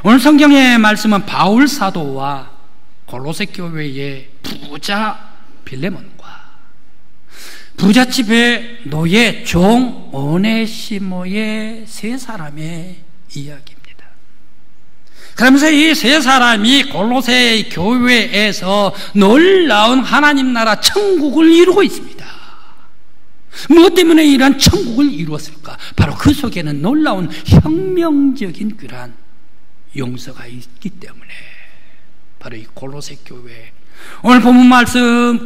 오늘 성경의 말씀은 바울 사도와 골로새 교회의 부자 빌레몬과 부잣집의 노예 종 오네시모의 세 사람의 이야기입니다. 그러면서 이 세 사람이 골로새 교회에서 놀라운 하나님 나라 천국을 이루고 있습니다. 무엇 때문에 이러한 천국을 이루었을까? 바로 그 속에는 놀라운 혁명적인 그러한 용서가 있기 때문에 바로 이 골로새 교회, 오늘 본문 말씀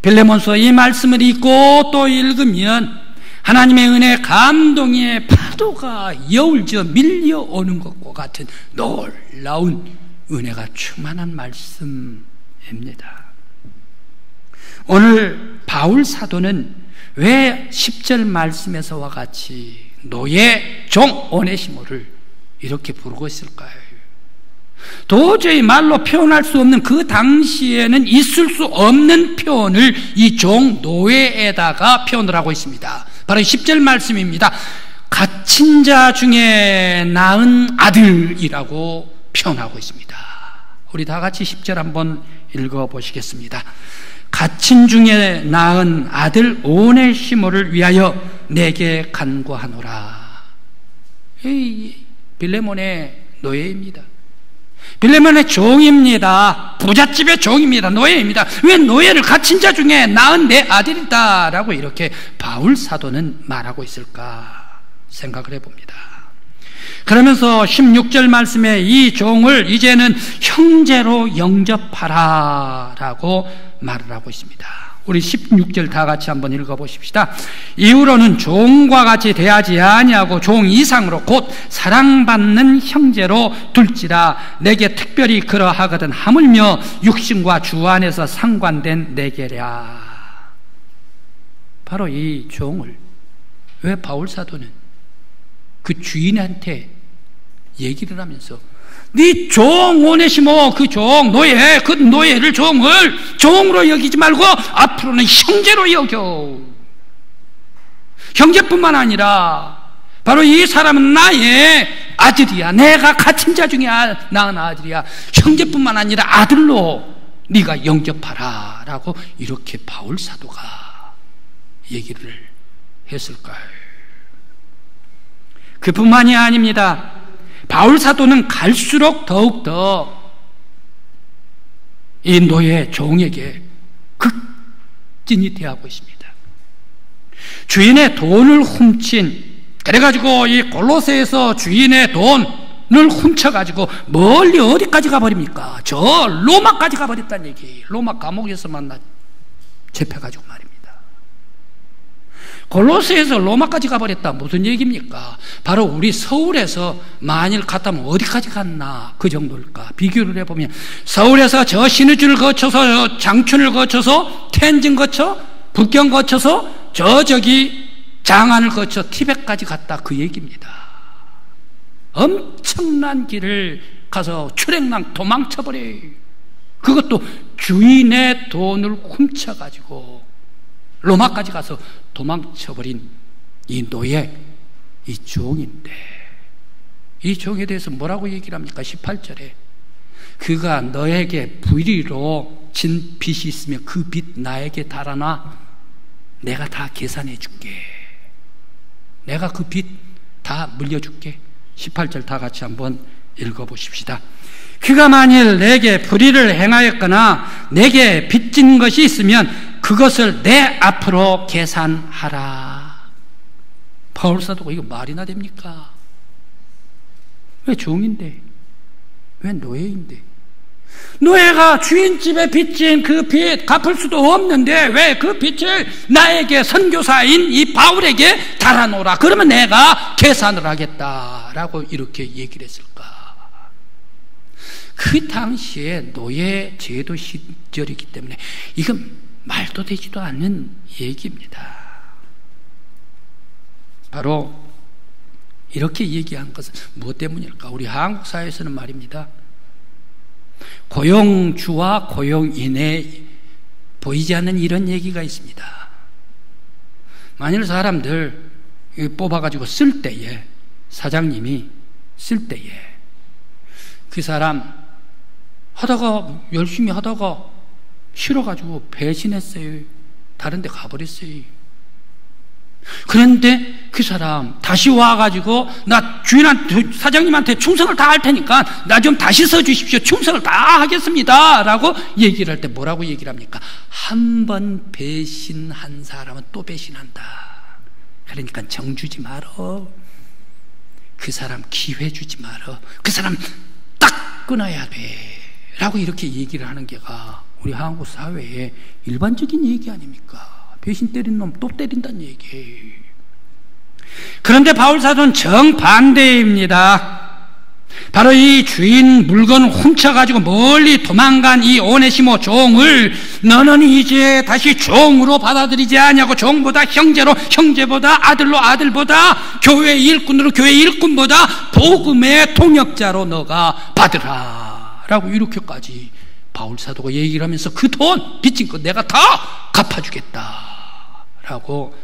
빌레몬서 이 말씀을 읽고 또 읽으면 하나님의 은혜 감동의 파도가 여울져 밀려오는 것과 같은 놀라운 은혜가 충만한 말씀입니다. 오늘 바울 사도는 왜 10절 말씀에서와 같이 노예 종 오네시모를 이렇게 부르고 있을까요? 도저히 말로 표현할 수 없는 그 당시에는 있을 수 없는 표현을 이 종 노예에다가 표현을 하고 있습니다. 바로 10절 말씀입니다. 갇힌 자 중에 낳은 아들이라고 표현하고 있습니다. 우리 다 같이 10절 한번 읽어보시겠습니다. 갇힌 중에 낳은 아들 오네시모를 위하여 내게 간구하노라. 빌레몬의 노예입니다. 빌레몬의 종입니다. 부잣집의 종입니다. 노예입니다. 왜 노예를 갇힌 자 중에 낳은 내 아들이다 라고 이렇게 바울 사도는 말하고 있을까 생각을 해봅니다. 그러면서 16절 말씀에 이 종을 이제는 형제로 영접하라 라고 말을 하고 있습니다. 우리 16절 다 같이 한번 읽어보십시다. 이후로는 종과 같이 대하지 아니하고 종 이상으로 곧 사랑받는 형제로 둘지라. 내게 특별히 그러하거든 하물며 육신과 주 안에서 상관된 내게랴. 바로 이 종을 왜 바울 사도는 그 주인한테 얘기를 하면서 네 종 오네시모 그 종 노예 그 노예를 종으로 여기지 말고 앞으로는 형제로 여겨. 형제뿐만 아니라 바로 이 사람은 나의 아들이야. 내가 갇힌 자 중에 낳은 아들이야. 형제뿐만 아니라 아들로 네가 영접하라 라고 이렇게 바울 사도가 얘기를 했을까요? 그뿐만이 아닙니다. 바울 사도는 갈수록 더욱더 이 노예 종에게 극진히 대하고 있습니다. 주인의 돈을 훔친, 그래가지고 이 골로새에서 주인의 돈을 훔쳐가지고 멀리 어디까지 가버립니까? 저 로마까지 가버렸다는 얘기. 로마 감옥에서 만나 잡혀가지고 말입니다. 골로새에서 로마까지 가버렸다. 무슨 얘기입니까? 바로 우리 서울에서 만일 갔다면 어디까지 갔나 그 정도일까? 비교를 해보면 서울에서 저 신의주를 거쳐서 장춘을 거쳐서 텐진 거쳐 북경 거쳐서 저기 장안을 거쳐 티벳까지 갔다 그 얘기입니다. 엄청난 길을 가서 출행랑 도망쳐버려요. 그것도 주인의 돈을 훔쳐가지고 로마까지 가서 도망쳐버린 이 노예, 이 종인데 이 종에 대해서 뭐라고 얘기를 합니까? 18절에 그가 너에게 불의로 진 빚이 있으면 그 빚 나에게 달아놔. 내가 다 계산해 줄게. 내가 그 빚 다 물려줄게. 18절 다 같이 한번 읽어보십시다. 그가 만일 내게 불의를 행하였거나 내게 빚진 것이 있으면 그것을 내 앞으로 계산하라. 바울 사도가 이거 말이나 됩니까? 왜 종인데? 왜 노예인데? 노예가 주인집에 빚진 그 빚 갚을 수도 없는데 왜 그 빚을 나에게 선교사인 이 바울에게 달아놓으라. 그러면 내가 계산을 하겠다라고 이렇게 얘기를 했을까? 그 당시에 노예 제도 시절이기 때문에 이건 말도 되지도 않는 얘기입니다. 바로 이렇게 얘기한 것은 무엇 때문일까? 우리 한국 사회에서는 말입니다. 고용주와 고용인에 보이지 않는 이런 얘기가 있습니다. 만일 사람들 뽑아가지고 쓸 때에 사장님이 쓸 때에 그 사람 하다가 열심히 하다가 싫어가지고 배신했어요. 다른 데 가버렸어요. 그런데 그 사람 다시 와가지고 나 주인한테, 사장님한테 충성을 다 할 테니까 나 좀 다시 써주십시오. 충성을 다 하겠습니다 라고 얘기를 할 때 뭐라고 얘기를 합니까? 한 번 배신한 사람은 또 배신한다. 그러니까 정 주지 말어. 그 사람 기회 주지 말어. 그 사람 딱 끊어야 돼 라고 이렇게 얘기를 하는 게가 우리 한국 사회의 일반적인 얘기 아닙니까? 배신 때린 놈 또 때린다는 얘기. 그런데 바울사도는 정반대입니다. 바로 이 주인 물건을 훔쳐가지고 멀리 도망간 이 오네시모 종을 너는 이제 다시 종으로 받아들이지 않냐고, 종보다 형제로, 형제보다 아들로, 아들보다 교회 일꾼으로, 교회 일꾼보다 복음의 통역자로 너가 받으라 라고 이렇게까지 바울사도가 얘기를 하면서 그 돈 빚진 거 내가 다 갚아주겠다 라고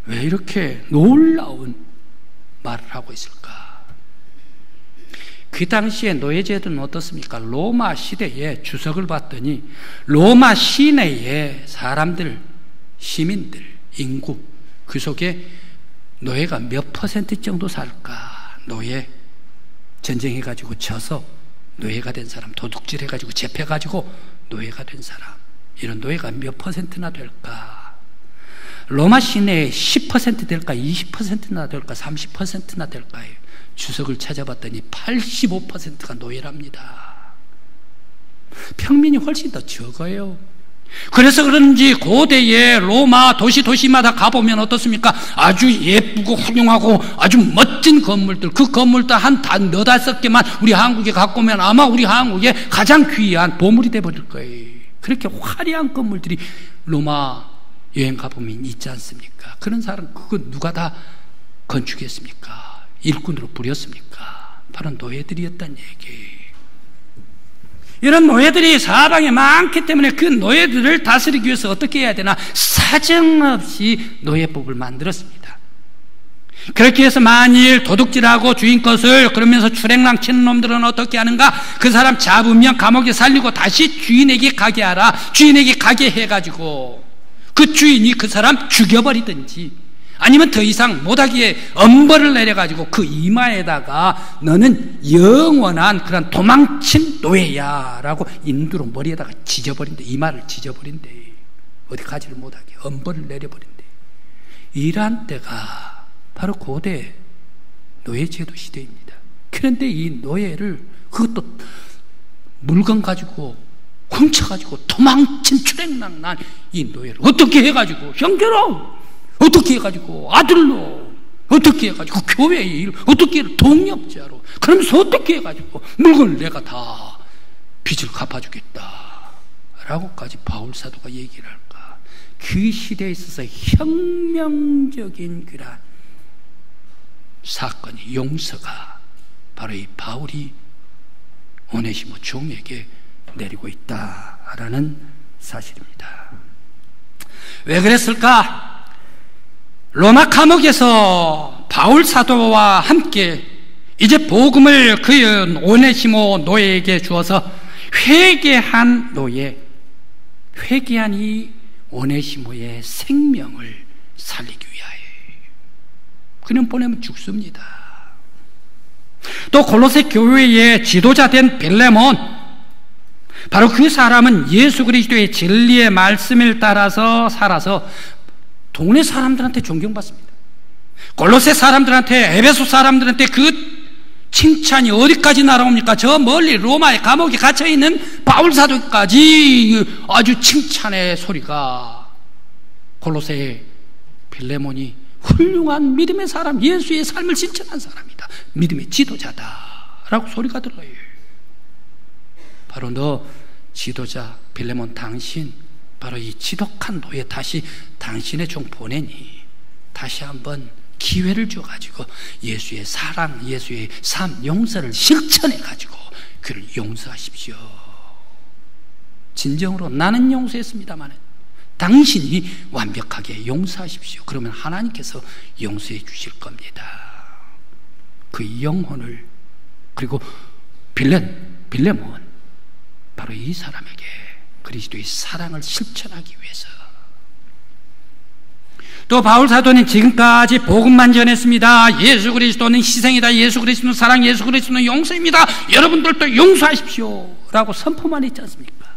왜 이렇게 놀라운 말을 하고 있을까? 그 당시에 노예제도는 어떻습니까? 로마 시대에 주석을 봤더니 로마 시내의 사람들, 시민들, 인구, 그 속에 노예가 몇 퍼센트 정도 살까? 노예, 전쟁해가지고 져서 노예가 된 사람, 도둑질해가지고 잡혀가지고 노예가 된 사람, 이런 노예가 몇 퍼센트나 될까? 로마 시내에 10% 될까? 20%나 될까? 30%나 될까요? 주석을 찾아봤더니 85%가 노예랍니다. 평민이 훨씬 더 적어요. 그래서 그런지 고대의 로마 도시마다 가보면 어떻습니까? 아주 예쁘고 훌륭하고 아주 멋진 건물들, 그 건물도 한 너다섯 개만 우리 한국에 갖고 오면 아마 우리 한국에 가장 귀한 보물이 돼버릴 거예요. 그렇게 화려한 건물들이 로마 여행 가보면 있지 않습니까? 그런 사람 그거 누가 다 건축했습니까? 일꾼으로 부렸습니까? 바로 노예들이었다는 얘기. 이런 노예들이 사방에 많기 때문에 그 노예들을 다스리기 위해서 어떻게 해야 되나? 사정없이 노예법을 만들었습니다. 그렇게 해서 만일 도둑질하고 주인 것을 그러면서 출행랑 치는 놈들은 어떻게 하는가? 그 사람 잡으면 감옥에 살리고 다시 주인에게 가게 하라. 주인에게 가게 해가지고 그 주인이 그 사람 죽여버리든지 아니면 더 이상 못하기에 엄벌을 내려가지고 그 이마에다가 너는 영원한 그런 도망친 노예야 라고 인두로 머리에다가 지져버린대. 이마를 지져버린대. 어디 가지를 못하게 엄벌을 내려버린대. 이러한 때가 바로 고대 노예제도 시대입니다. 그런데 이 노예를 그것도 물건 가지고 훔쳐가지고 도망친 출행랑 난 이 노예를 어떻게 해가지고 형제로, 어떻게 해가지고 아들로, 어떻게 해가지고 교회의 일, 어떻게 해 동역자로, 그러면서 어떻게 해가지고 물건을 내가 다 빚을 갚아주겠다 라고까지 바울사도가 얘기를 할까? 그 시대에 있어서 혁명적인 그런 사건이, 용서가 바로 이 바울이 오네시모 종에게 내리고 있다라는 사실입니다. 왜 그랬을까? 로마 감옥에서 바울 사도와 함께 이제 복음을 그 오네시모 노예에게 주어서 회개한 노예, 회개한 이 오네시모의 생명을 살리기 위하여. 그는 보내면 죽습니다. 또 골로새 교회의 지도자 된 빌레몬, 바로 그 사람은 예수 그리스도의 진리의 말씀을 따라서 살아서 동네 사람들한테 존경받습니다. 골로새 사람들한테, 에베소 사람들한테 그 칭찬이 어디까지 날아옵니까? 저 멀리 로마의 감옥에 갇혀있는 바울사도까지 아주 칭찬의 소리가, 골로새 빌레몬이 훌륭한 믿음의 사람, 예수의 삶을 실천한 사람이다, 믿음의 지도자다 라고 소리가 들어요. 바로 너 지도자 빌레몬, 당신 바로 이 지독한 노예 다시 당신의 종 보내니 다시 한번 기회를 줘가지고 예수의 사랑, 예수의 삶, 용서를 실천해가지고 그를 용서하십시오. 진정으로 나는 용서했습니다만 당신이 완벽하게 용서하십시오. 그러면 하나님께서 용서해 주실 겁니다. 그 영혼을, 그리고 빌레몬, 바로 이 사람에게 그리스도의 사랑을 실천하기 위해서. 또 바울 사도는 지금까지 복음만 전했습니다. 예수 그리스도는 희생이다, 예수 그리스도는 사랑, 예수 그리스도는 용서입니다, 여러분들도 용서하십시오 라고 선포만 했지 않습니까?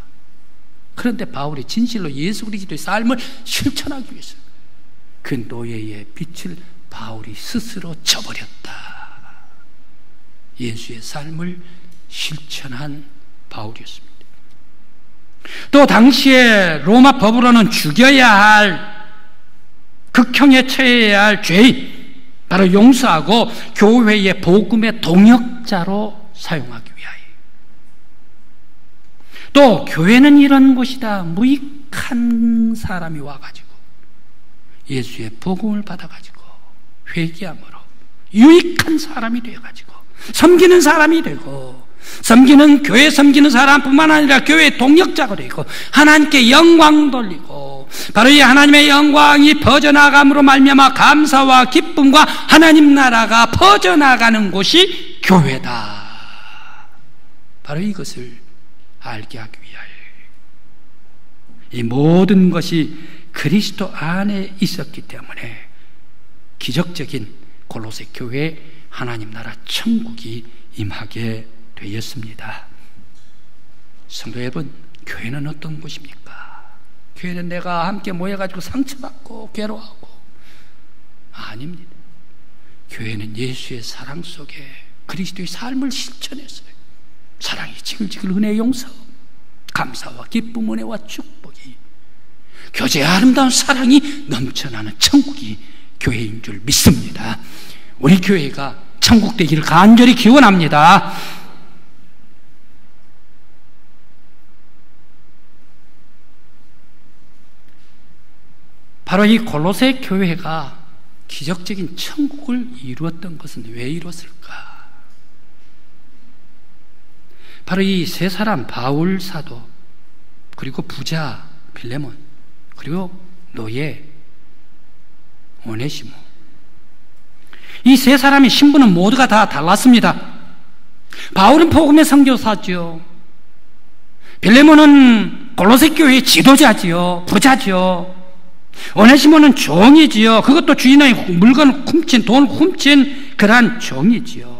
그런데 바울이 진실로 예수 그리스도의 삶을 실천하기 위해서 그 노예의 빛을 바울이 스스로 져버렸다. 예수의 삶을 실천한 바울이었습니다. 또 당시에 로마 법으로는 죽여야 할, 극형에 처해야 할 죄인, 바로 용서하고 교회의 복음의 동역자로 사용하기 위하여. 또 교회는 이런 곳이다. 무익한 사람이 와가지고 예수의 복음을 받아가지고 회개함으로 유익한 사람이 되어가지고 섬기는 사람이 되고, 섬기는, 교회 섬기는 사람뿐만 아니라 교회의 동역자가 되고 하나님께 영광 돌리고, 바로 이 하나님의 영광이 퍼져나감으로 말미암아 감사와 기쁨과 하나님 나라가 퍼져나가는 곳이 교회다. 바로 이것을 알게 하기 위하여 이 모든 것이 그리스도 안에 있었기 때문에 기적적인 골로새 교회에 하나님 나라 천국이 임하게 되었습니다. 성도 여러분, 교회는 어떤 곳입니까? 교회는 내가 함께 모여가지고 상처받고 괴로워하고, 아닙니다. 교회는 예수의 사랑 속에 그리스도의 삶을 실천했어요. 사랑이 지글지글 은혜, 용서, 감사와 기쁨, 은혜와 축복이, 교제의 아름다운 사랑이 넘쳐나는 천국이 교회인 줄 믿습니다. 우리 교회가 천국 되기를 간절히 기원합니다. 바로 이 골로새 교회가 기적적인 천국을 이루었던 것은 왜 이루었을까? 바로 이 세 사람, 바울 사도, 그리고 부자 빌레몬, 그리고 노예 오네시모, 이 세 사람의 신분은 모두가 다 달랐습니다. 바울은 복음의 선교사죠. 빌레몬은 골로새 교회의 지도자지요, 부자지요. 오네시모는 종이지요. 그것도 주인의 물건을 훔친, 돈을 훔친 그러한 종이지요.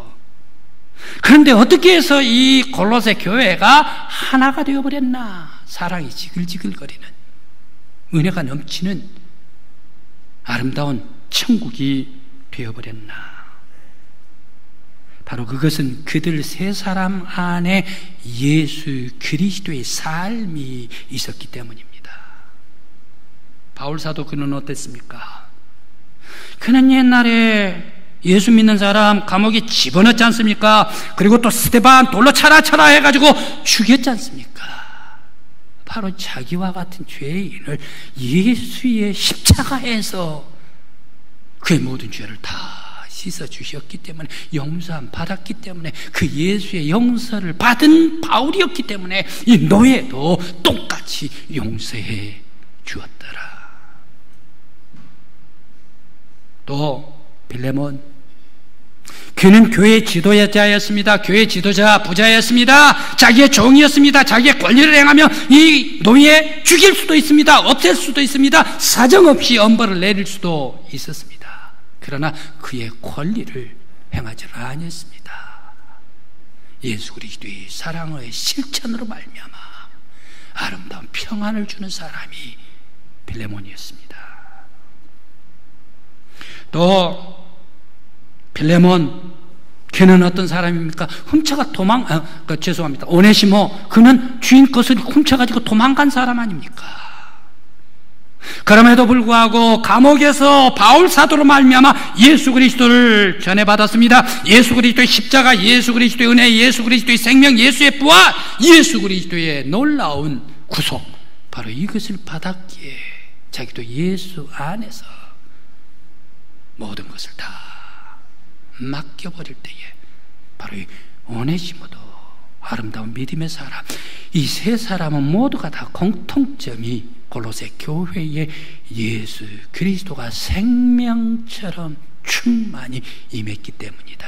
그런데 어떻게 해서 이 골로새 교회가 하나가 되어버렸나? 사랑이 지글지글거리는, 은혜가 넘치는 아름다운 천국이 되어버렸나? 바로 그것은 그들 세 사람 안에 예수 그리스도의 삶이 있었기 때문입니다. 바울 사도 그는 어땠습니까? 그는 옛날에 예수 믿는 사람 감옥에 집어넣지 않습니까? 그리고 또 스데반 돌로 차라 해가지고 죽였지 않습니까? 바로 자기와 같은 죄인을 예수의 십자가에서 그의 모든 죄를 다 씻어주셨기 때문에, 용서함 받았기 때문에, 그 예수의 용서를 받은 바울이었기 때문에 이 노예도 똑같이 용서해 주었더라. 또 빌레몬, 그는 교회의 지도자였습니다. 교회의 지도자, 부자였습니다. 자기의 종이었습니다. 자기의 권리를 행하며 이 노예 죽일 수도 있습니다. 없앨 수도 있습니다. 사정없이 엄벌을 내릴 수도 있었습니다. 그러나 그의 권리를 행하지 아니했습니다. 예수 그리스도의 사랑의 실천으로 말미암아 아름다운 평안을 주는 사람이 빌레몬이었습니다. 또 빌레몬, 그는 어떤 사람입니까? 훔쳐가 죄송합니다. 오네시모, 그는 주인 것을 훔쳐가지고 도망간 사람 아닙니까? 그럼에도 불구하고 감옥에서 바울 사도로 말미암아 예수 그리스도를 전해받았습니다. 예수 그리스도의 십자가, 예수 그리스도의 은혜, 예수 그리스도의 생명, 예수의 부활, 예수 그리스도의 놀라운 구속, 바로 이것을 받았기에 자기도 예수 안에서 모든 것을 다 맡겨버릴 때에 바로 이 오네시모도 아름다운 믿음의 사람, 이 세 사람은 모두가 다 공통점이 골로새 교회에 예수 그리스도가 생명처럼 충만히 임했기 때문이다.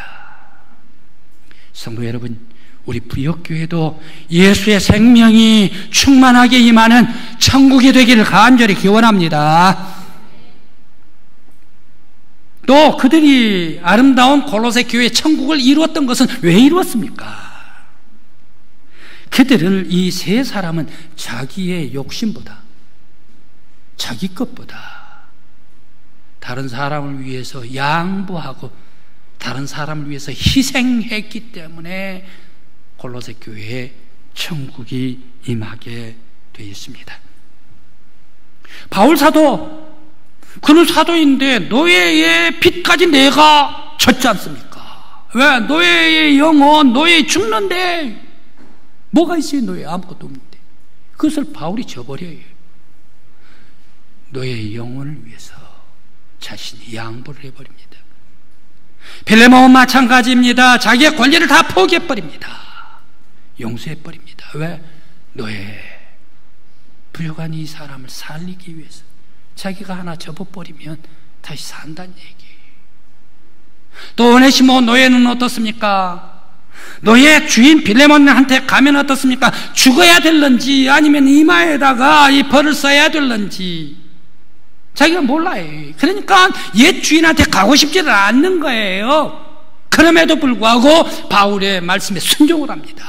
성도 여러분, 우리 부역교회도 예수의 생명이 충만하게 임하는 천국이 되기를 간절히 기원합니다. 또 그들이 아름다운 골로새 교회 천국을 이루었던 것은 왜 이루었습니까? 그들은 이 세 사람은 자기의 욕심보다, 자기 것보다 다른 사람을 위해서 양보하고 다른 사람을 위해서 희생했기 때문에 골로새 교회에 천국이 임하게 되어 있습니다. 바울 사도, 그는 사도인데 노예의 빚까지 내가 졌지 않습니까? 왜? 노예의 영혼, 노예 죽는데 뭐가 있어요? 노예 아무것도 없는데. 그것을 바울이 져버려요. 노예의 영혼을 위해서 자신이 양보를 해버립니다. 빌레몬은 마찬가지입니다. 자기의 권리를 다 포기해버립니다. 용서해버립니다. 왜? 노예, 부유한 이 사람을 살리기 위해서. 자기가 하나 접어버리면 다시 산다는 얘기예요. 또 오네시모 노예는 어떻습니까? 노예 주인 빌레몬한테 가면 어떻습니까? 죽어야 될런지 아니면 이마에다가 이 벌을 써야 될런지 자기가 몰라요. 그러니까 옛 주인한테 가고 싶지는 않는 거예요. 그럼에도 불구하고 바울의 말씀에 순종을 합니다.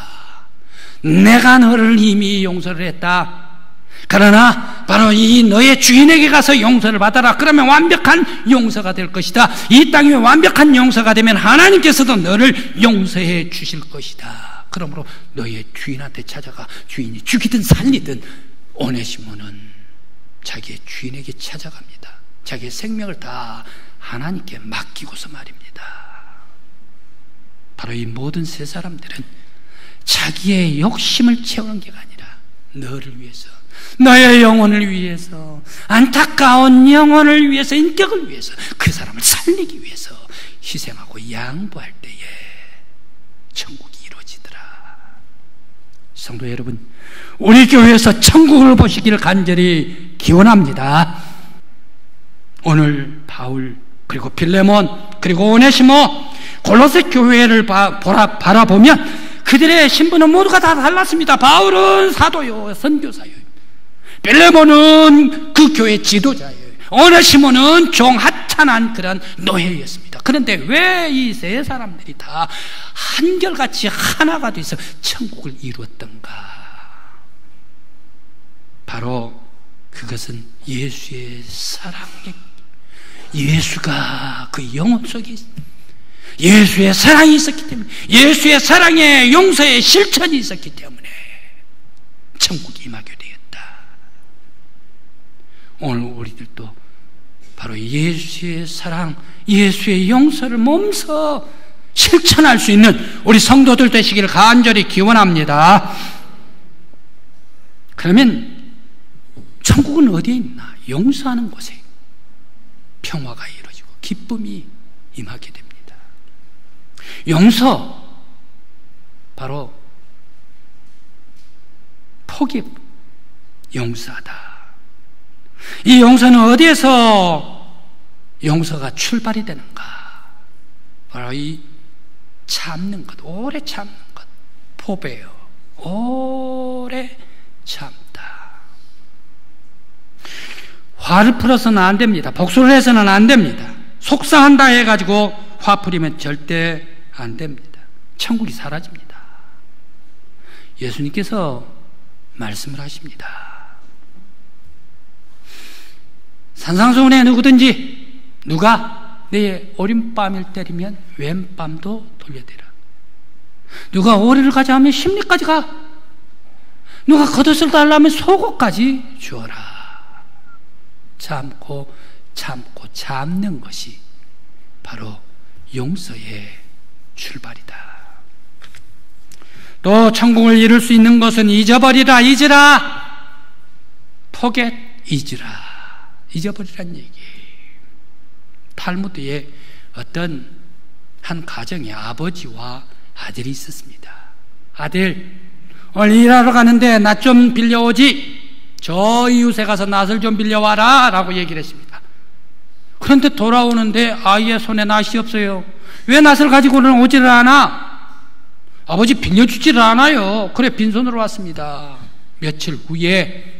내가 너를 이미 용서를 했다. 그러나 바로 이 너의 주인에게 가서 용서를 받아라. 그러면 완벽한 용서가 될 것이다. 이 땅이 완벽한 용서가 되면 하나님께서도 너를 용서해 주실 것이다. 그러므로 너의 주인한테 찾아가. 주인이 죽이든 살리든 오네시모는 자기의 주인에게 찾아갑니다. 자기의 생명을 다 하나님께 맡기고서 말입니다. 바로 이 모든 세 사람들은 자기의 욕심을 채우는 게 아니라 너를 위해서, 너의 영혼을 위해서, 안타까운 영혼을 위해서, 인격을 위해서, 그 사람을 살리기 위해서 희생하고 양보할 때에 천국이 이루어지더라. 성도 여러분, 우리 교회에서 천국을 보시기를 간절히 기원합니다. 오늘 바울, 그리고 빌레몬, 그리고 오네시모, 골로새 교회를 바라보면 그들의 신분은 모두가 다 달랐습니다. 바울은 사도요, 선교사요. 빌레몬은 그 교회 지도자예요. 오네시모는 종 하찮은 그런 노예였습니다. 그런데 왜 이 세 사람들이 다 한결같이 하나가 돼서 천국을 이루었던가? 바로 그것은 예수의 사랑에, 예수가 그 영혼 속에 있습니다. 예수의 사랑이 있었기 때문에, 예수의 사랑의 용서의 실천이 있었기 때문에 천국이 임하게 되었다. 오늘 우리들도 바로 예수의 사랑, 예수의 용서를 몸소 실천할 수 있는 우리 성도들 되시기를 간절히 기원합니다. 그러면 천국은 어디에 있나? 용서하는 곳에 평화가 이루어지고 기쁨이 임하게 됩니다. 용서, 바로 포기, 용서하다. 이 용서는 어디에서 용서가 출발이 되는가? 바로 이 참는 것, 오래 참는 것, 포배요. 오래 참다. 화를 풀어서는 안 됩니다. 복수를 해서는 안 됩니다. 속상한다 해가지고 화 풀이면 절대 안 됩니다. 천국이 사라집니다. 예수님께서 말씀을 하십니다. 산상수훈에 누구든지 누가 내 오른뺨을 때리면 왼뺨도 돌려대라. 누가 오리를 가자 하면 심리까지 가. 누가 겉옷을 달라면 속옷까지 주어라. 참고 참는 것이 바로 용서의 출발이다. 또 천국을 이룰 수 있는 것은 잊어버리라, 잊으라, forget, 잊어버리란 얘기. 탈무드에 어떤 한 가정에 아버지와 아들이 있었습니다. 아들, 오늘 일하러 가는데 낫 좀 빌려오지. 저 이웃에 가서 낫을 좀 빌려와라 라고 얘기를 했습니다. 그런데 돌아오는데 아이의 손에 낫이 없어요. 왜 낫을 가지고는 오지를 않아? 아버지 빌려주지를 않아요. 그래 빈손으로 왔습니다. 며칠 후에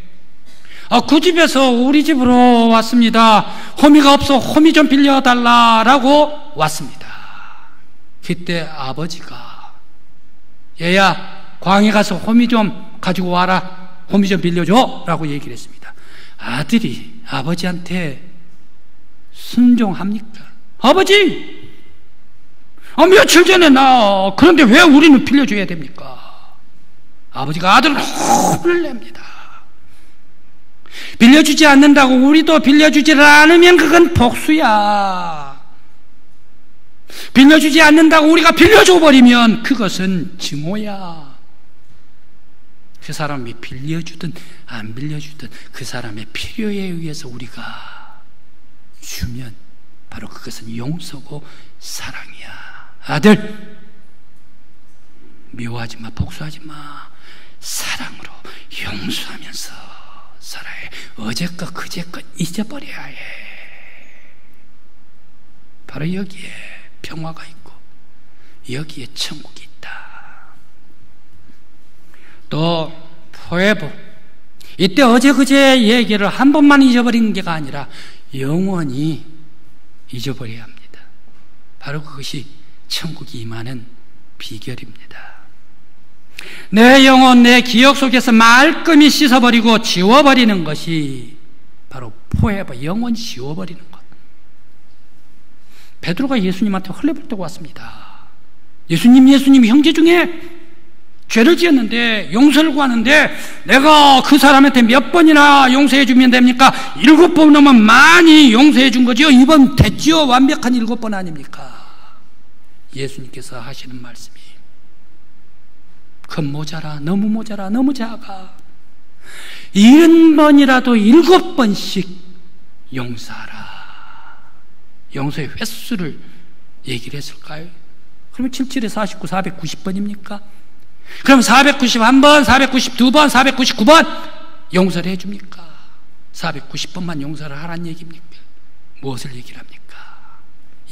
그 집에서 우리 집으로 왔습니다. 호미가 없어 호미 좀 빌려달라라고 왔습니다. 그때 아버지가 얘야 광에 가서 호미 좀 가지고 와라. 호미 좀 빌려줘 라고 얘기를 했습니다. 아들이 아버지한테 순종합니까? 아버지 며칠 전에 나 그런데 왜 우리는 빌려줘야 됩니까? 아버지가 아들을 혼냅니다. 빌려주지 않는다고 우리도 빌려주지를 않으면 그건 복수야. 빌려주지 않는다고 우리가 빌려줘 버리면 그것은 증오야. 그 사람이 빌려주든 안 빌려주든 그 사람의 필요에 의해서 우리가 주면 바로 그것은 용서고 사랑이야. 아들 미워하지 마, 복수하지 마. 사랑으로 용서하면서 살아야 해. 어제껏 그제껏 잊어버려야 해. 바로 여기에 평화가 있고 여기에 천국이 있다. 또 포에버 이때 어제 그제 얘기를 한 번만 잊어버리는 게가 아니라 영원히 잊어버려야 합니다. 바로 그것이 천국이 임하는 비결입니다. 내 영혼, 내 기억 속에서 말끔히 씻어버리고 지워버리는 것이 바로 포에버, 영원히 지워버리는 것. 베드로가 예수님한테 헐레벌떡 왔습니다. 예수님 형제 중에 죄를 지었는데 용서를 구하는데 내가 그 사람한테 몇 번이나 용서해 주면 됩니까? 7번 넘으면 많이 용서해 준 거죠. 이번 됐죠. 완벽한 7번 아닙니까? 예수님께서 하시는 말씀이 그건 모자라, 너무 모자라, 너무 작아. 70번이라도 7번씩 용서하라. 용서의 횟수를 얘기를 했을까요? 그러면 77에 49, 490번입니까? 그럼 491번, 492번, 499번 용서를 해줍니까? 490번만 용서를 하란 얘기입니까? 무엇을 얘기를 합니까?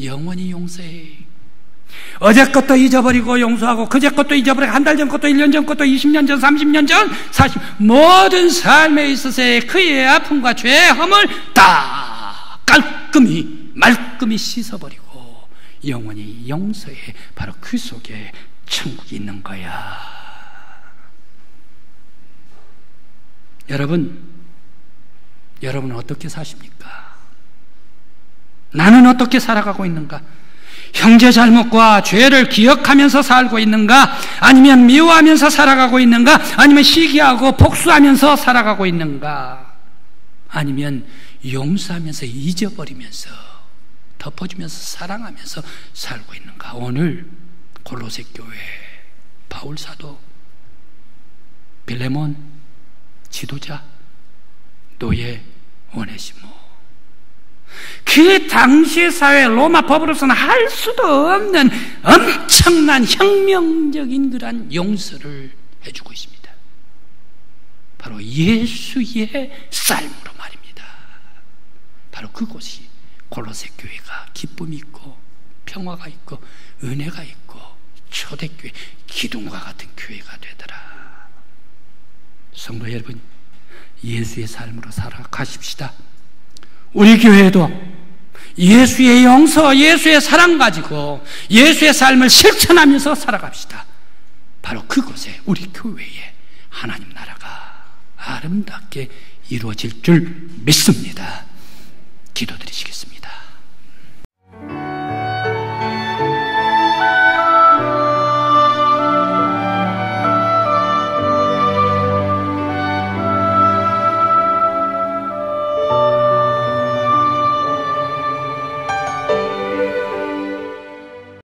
영원히 용서해. 어제 것도 잊어버리고 용서하고 그제 것도 잊어버리고 한 달 전 것도 1년 전 것도 20년 전 30년 전 40 모든 삶에 있어서의 그의 아픔과 죄의 험을 다 깔끔히 말끔히 씻어버리고 영원히 용서해. 바로 그 속에 천국이 있는 거야. 여러분은 어떻게 사십니까? 나는 어떻게 살아가고 있는가? 형제 잘못과 죄를 기억하면서 살고 있는가? 아니면 미워하면서 살아가고 있는가? 아니면 시기하고 복수하면서 살아가고 있는가? 아니면 용서하면서 잊어버리면서 덮어주면서 사랑하면서 살고 있는가? 오늘 골로새 교회 바울 사도, 빌레몬 지도자, 노예 오네시모, 그 당시 사회 로마 법으로서는 할 수도 없는 엄청난 혁명적인 그런 용서를 해주고 있습니다. 바로 예수의 삶으로 말입니다. 바로 그곳이 골로새 교회가 기쁨이 있고 평화가 있고 은혜가 있고 초대교회, 기둥과 같은 교회가 되더라. 성도 여러분, 예수의 삶으로 살아가십시다. 우리 교회도 예수의 용서, 예수의 사랑 가지고 예수의 삶을 실천하면서 살아갑시다. 바로 그곳에 우리 교회에 하나님 나라가 아름답게 이루어질 줄 믿습니다. 기도드리시겠습니다.